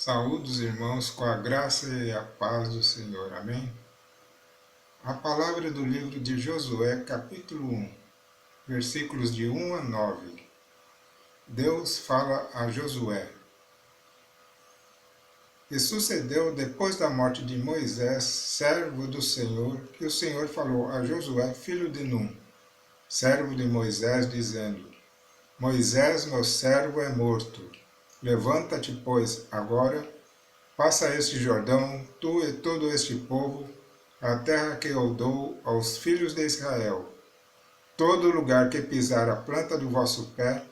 Saúde os irmãos com a graça e a paz do Senhor. Amém? A palavra do livro de Josué, capítulo 1, versículos de 1 a 9. Deus fala a Josué. E sucedeu depois da morte de Moisés, servo do Senhor, que o Senhor falou a Josué, filho de Num, servo de Moisés, dizendo: Moisés, meu servo, é morto. Levanta-te, pois, agora, passa este Jordão, tu e todo este povo, a terra que eu dou aos filhos de Israel. Todo lugar que pisar a planta do vosso pé,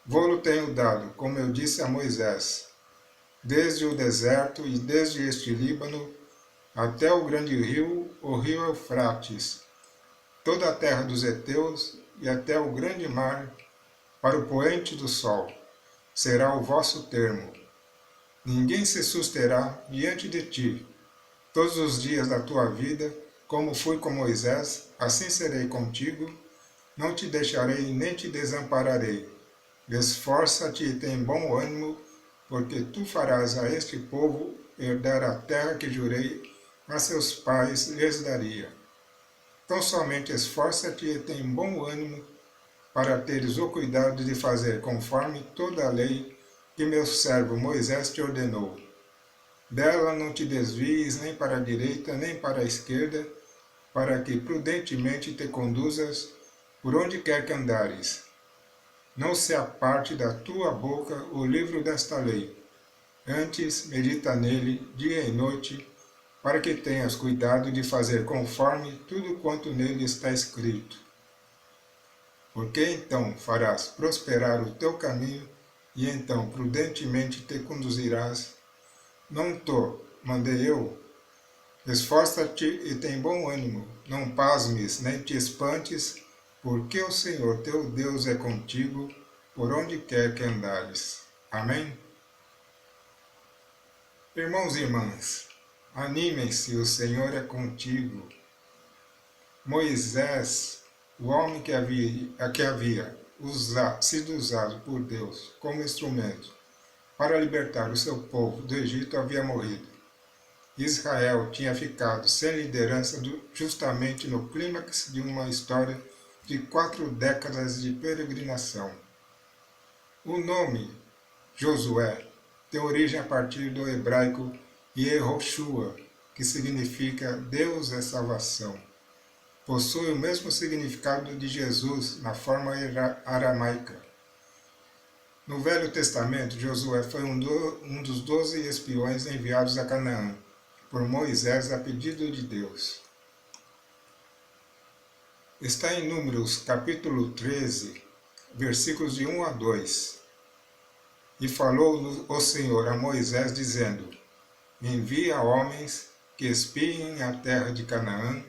vou-lo tenho dado, como eu disse a Moisés, desde o deserto e desde este Líbano, até o grande rio, o rio Eufrates, toda a terra dos heteus e até o grande mar, para o poente do sol, será o vosso termo. Ninguém se susterá diante de ti, todos os dias da tua vida, como fui com Moisés, assim serei contigo, não te deixarei nem te desampararei. Esforça-te e tem bom ânimo, porque tu farás a este povo herdar a terra que jurei a seus pais lhes daria. Então somente esforça-te e tem bom ânimo, para teres o cuidado de fazer conforme toda a lei que meu servo Moisés te ordenou. Dela não te desvies nem para a direita nem para a esquerda, para que prudentemente te conduzas por onde quer que andares. Não se aparte da tua boca o livro desta lei. Antes, medita nele dia e noite, para que tenhas cuidado de fazer conforme tudo quanto nele está escrito. Porque então farás prosperar o teu caminho, e então prudentemente te conduzirás. Não mandei eu? Esforça-te e tem bom ânimo, não pasmes nem te espantes, porque o Senhor teu Deus é contigo, por onde quer que andares. Amém? Irmãos e irmãs, animem-se, o Senhor é contigo. Moisés, o homem que havia sido usado por Deus como instrumento para libertar o seu povo do Egito, havia morrido. Israel tinha ficado sem liderança justamente no clímax de uma história de 4 décadas de peregrinação. O nome Josué tem origem a partir do hebraico Yehoshua, que significa Deus é salvação. Possui o mesmo significado de Jesus na forma aramaica. No Velho Testamento, Josué foi um dos 12 espiões enviados a Canaã por Moisés a pedido de Deus. Está em Números capítulo 13, versículos de 1 a 2. E falou o Senhor a Moisés, dizendo: Envia homens que espiem a terra de Canaã,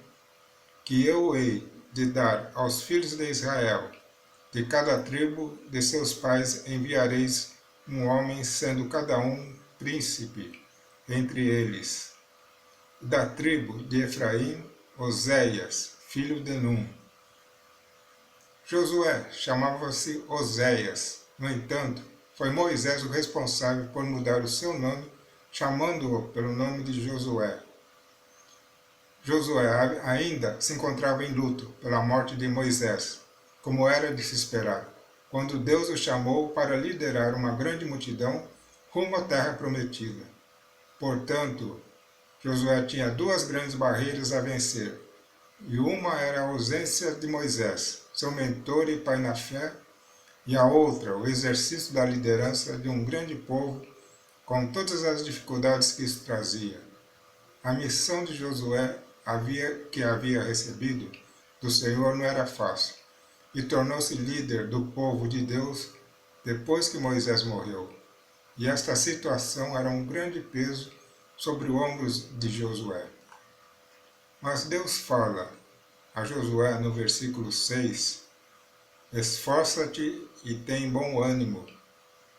que eu hei de dar aos filhos de Israel. De cada tribo de seus pais enviareis um homem, sendo cada um príncipe entre eles. Da tribo de Efraim, Oséias, filho de Num. Josué chamava-se Oséias. No entanto, foi Moisés o responsável por mudar o seu nome, chamando-o pelo nome de Josué. Josué ainda se encontrava em luto pela morte de Moisés, como era de se esperar, quando Deus o chamou para liderar uma grande multidão rumo à terra prometida. Portanto, Josué tinha 2 grandes barreiras a vencer, e uma era a ausência de Moisés, seu mentor e pai na fé, e a outra, o exercício da liderança de um grande povo, com todas as dificuldades que isso trazia. A missão de Josué que havia recebido do Senhor não era fácil, e tornou-se líder do povo de Deus depois que Moisés morreu. E esta situação era um grande peso sobre os ombros de Josué. Mas Deus fala a Josué no versículo 6, Esforça-te e tem bom ânimo,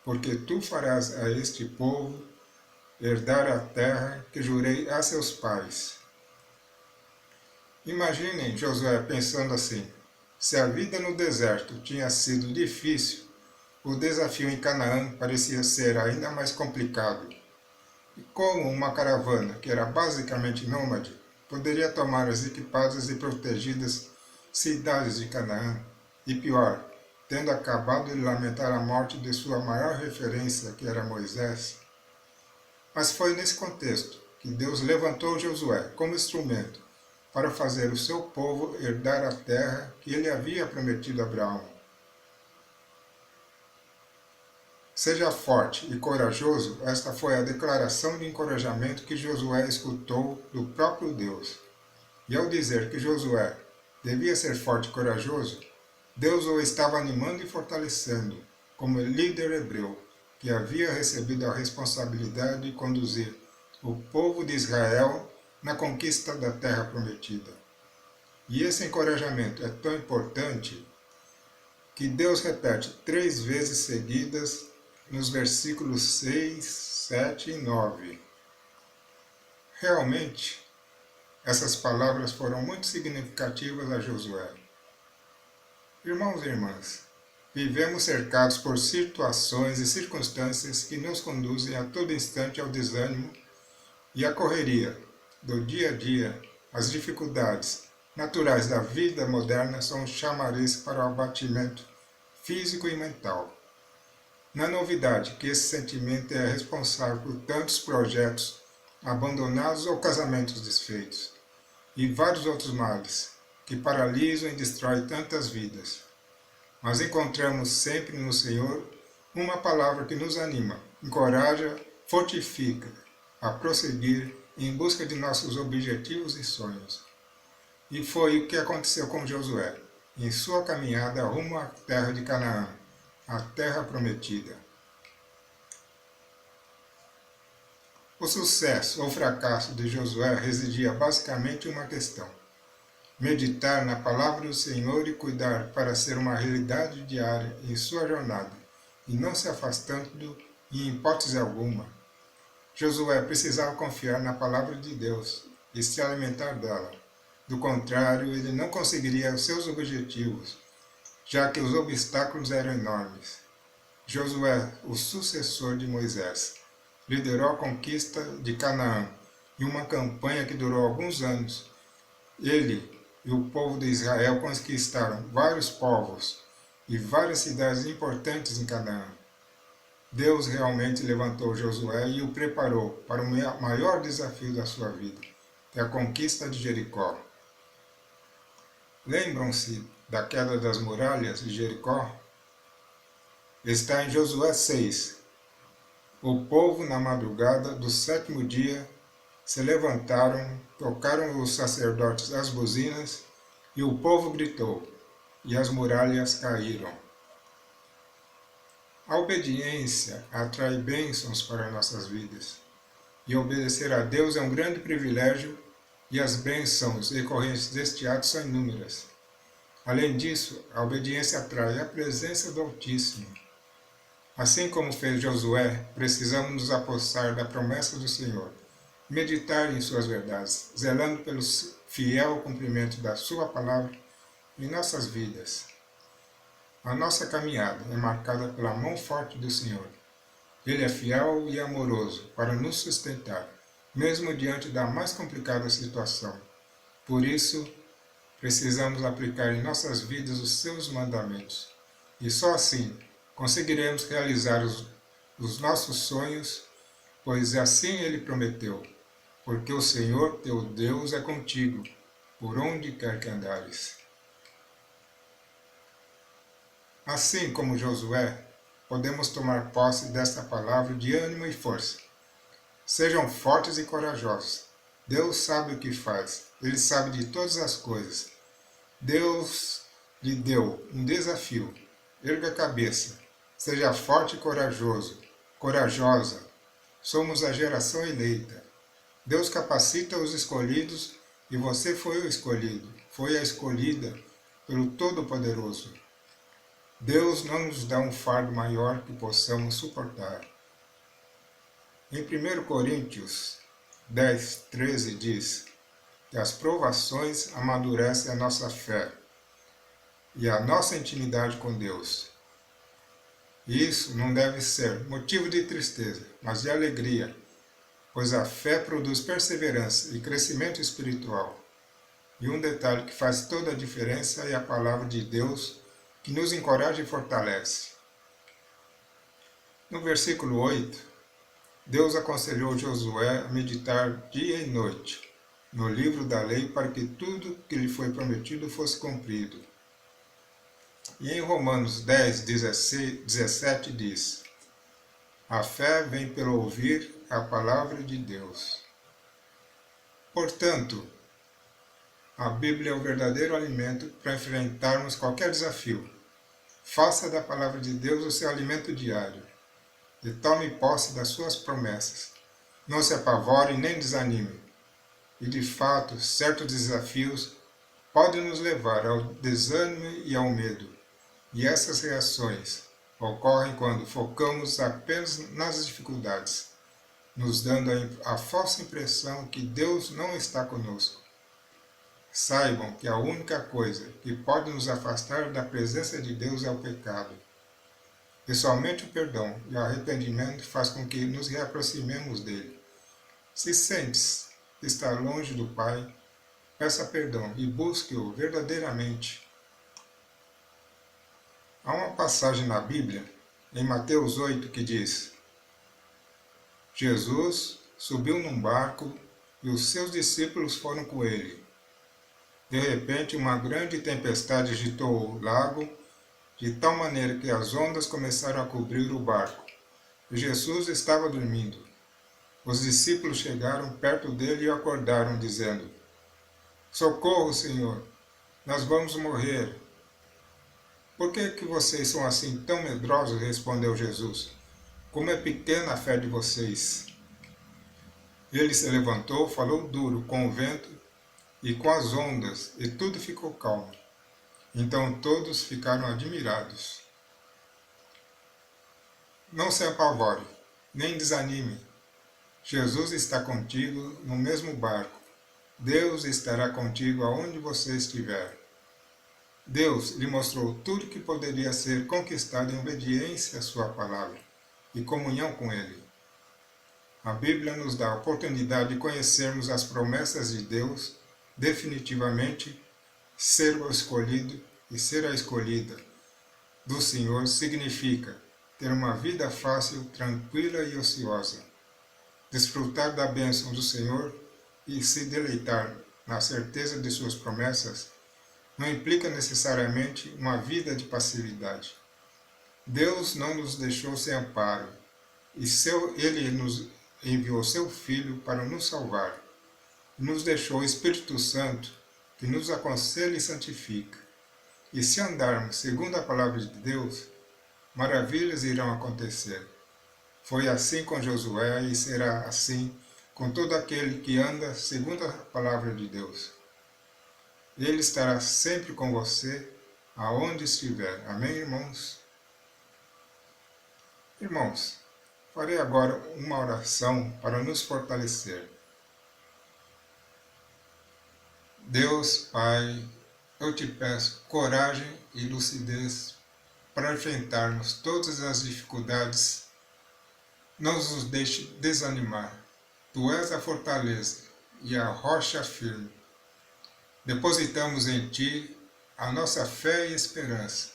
porque tu farás a este povo herdar a terra que jurei a seus pais. Imaginem Josué pensando assim: se a vida no deserto tinha sido difícil, o desafio em Canaã parecia ser ainda mais complicado. E como uma caravana, que era basicamente nômade, poderia tomar as equipadas e protegidas cidades de Canaã, e pior, tendo acabado de lamentar a morte de sua maior referência, que era Moisés. Mas foi nesse contexto que Deus levantou Josué como instrumento para fazer o seu povo herdar a terra que ele havia prometido a Abraão. Seja forte e corajoso, esta foi a declaração de encorajamento que Josué escutou do próprio Deus. E ao dizer que Josué devia ser forte e corajoso, Deus o estava animando e fortalecendo, como líder hebreu, que havia recebido a responsabilidade de conduzir o povo de Israel na conquista da terra prometida. E esse encorajamento é tão importante que Deus repete 3 vezes seguidas nos versículos 6, 7 e 9. Realmente, essas palavras foram muito significativas a Josué. Irmãos e irmãs, vivemos cercados por situações e circunstâncias que nos conduzem a todo instante ao desânimo e à correria do dia a dia. As dificuldades naturais da vida moderna são um chamariz para o abatimento físico e mental. Não é novidade que esse sentimento é responsável por tantos projetos abandonados ou casamentos desfeitos, e vários outros males que paralisam e destroem tantas vidas. Mas encontramos sempre no Senhor uma palavra que nos anima, encoraja, fortifica a prosseguir em busca de nossos objetivos e sonhos. E foi o que aconteceu com Josué, em sua caminhada rumo à terra de Canaã, a terra prometida. O sucesso ou fracasso de Josué residia basicamente em uma questão: meditar na palavra do Senhor e cuidar para ser uma realidade diária em sua jornada, e não se afastando em hipótese alguma. Josué precisava confiar na palavra de Deus e se alimentar dela. Do contrário, ele não conseguiria os seus objetivos, já que os obstáculos eram enormes. Josué, o sucessor de Moisés, liderou a conquista de Canaã em uma campanha que durou alguns anos. Ele e o povo de Israel conquistaram vários povos e várias cidades importantes em Canaã. Deus realmente levantou Josué e o preparou para o maior desafio da sua vida, que é a conquista de Jericó. Lembram-se da queda das muralhas de Jericó? Está em Josué 6. O povo, na madrugada do 7º dia, se levantaram, tocaram os sacerdotes as buzinas, e o povo gritou, e as muralhas caíram. A obediência atrai bênçãos para nossas vidas, e obedecer a Deus é um grande privilégio, e as bênçãos decorrentes deste ato são inúmeras. Além disso, a obediência atrai a presença do Altíssimo. Assim como fez Josué, precisamos nos apossar da promessa do Senhor, meditar em suas verdades, zelando pelo fiel cumprimento da sua palavra em nossas vidas. A nossa caminhada é marcada pela mão forte do Senhor. Ele é fiel e amoroso para nos sustentar, mesmo diante da mais complicada situação. Por isso, precisamos aplicar em nossas vidas os seus mandamentos. E só assim conseguiremos realizar os nossos sonhos, pois assim ele prometeu. Porque o Senhor teu Deus é contigo, por onde quer que andares. Assim como Josué, podemos tomar posse desta palavra de ânimo e força. Sejam fortes e corajosos. Deus sabe o que faz, Ele sabe de todas as coisas. Deus lhe deu um desafio. Erga a cabeça, seja forte e corajoso, corajosa. Somos a geração eleita. Deus capacita os escolhidos e você foi o escolhido, foi a escolhida pelo Todo-Poderoso. Deus não nos dá um fardo maior que possamos suportar. Em 1 Coríntios 10, 13 diz que as provações amadurecem a nossa fé e a nossa intimidade com Deus. Isso não deve ser motivo de tristeza, mas de alegria, pois a fé produz perseverança e crescimento espiritual. E um detalhe que faz toda a diferença é a palavra de Deus, que nos encoraja e fortalece. No versículo 8, Deus aconselhou Josué a meditar dia e noite no livro da lei para que tudo que lhe foi prometido fosse cumprido. E em Romanos 10, 17 diz: a fé vem pelo ouvir a palavra de Deus. Portanto, a Bíblia é o verdadeiro alimento para enfrentarmos qualquer desafio. Faça da palavra de Deus o seu alimento diário e tome posse das suas promessas. Não se apavore nem desanime. E de fato, certos desafios podem nos levar ao desânimo e ao medo. E essas reações ocorrem quando focamos apenas nas dificuldades, nos dando a falsa impressão que Deus não está conosco. Saibam que a única coisa que pode nos afastar da presença de Deus é o pecado. E somente o perdão e o arrependimento faz com que nos reaproximemos dele. Se sentes estar longe do Pai, peça perdão e busque-o verdadeiramente. Há uma passagem na Bíblia, em Mateus 8, que diz: Jesus subiu num barco e os seus discípulos foram com ele. De repente, uma grande tempestade agitou o lago, de tal maneira que as ondas começaram a cobrir o barco. E Jesus estava dormindo. Os discípulos chegaram perto dele e o acordaram, dizendo: socorro, Senhor, nós vamos morrer. Por que vocês são assim tão medrosos? Respondeu Jesus. Como é pequena a fé de vocês. Ele se levantou, falou duro com o vento e com as ondas, e tudo ficou calmo. Então todos ficaram admirados. Não se apavore, nem desanime. Jesus está contigo no mesmo barco. Deus estará contigo aonde você estiver. Deus lhe mostrou tudo que poderia ser conquistado em obediência à sua palavra e comunhão com Ele. A Bíblia nos dá a oportunidade de conhecermos as promessas de Deus, definitivamente ser o escolhido e ser a escolhida do Senhor significa ter uma vida fácil, tranquila e ociosa, desfrutar da bênção do Senhor e se deleitar na certeza de suas promessas não implica necessariamente uma vida de passividade. Deus não nos deixou sem amparo, e Ele nos enviou seu Filho para nos salvar, e nos deixou o Espírito Santo, que nos aconselha e santifica. E se andarmos segundo a palavra de Deus, maravilhas irão acontecer. Foi assim com Josué e será assim com todo aquele que anda segundo a palavra de Deus. Ele estará sempre com você, aonde estiver. Amém, irmãos? Irmãos, farei agora uma oração para nos fortalecer. Deus, Pai, eu te peço coragem e lucidez para enfrentarmos todas as dificuldades. Não nos deixe desanimar. Tu és a fortaleza e a rocha firme. Depositamos em Ti a nossa fé e esperança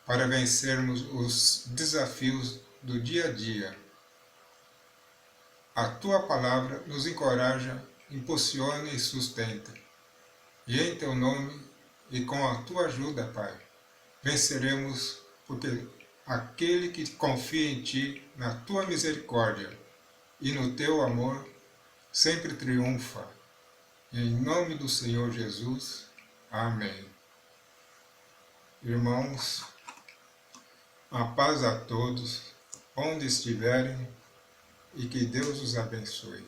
para vencermos os desafios do dia a dia. A Tua palavra nos encoraja, impulsiona e sustenta. E em Teu nome e com a Tua ajuda, Pai, venceremos, porque aquele que confia em Ti, na Tua misericórdia e no Teu amor, sempre triunfa. Em nome do Senhor Jesus. Amém. Irmãos, a paz a todos, onde estiverem, e que Deus os abençoe.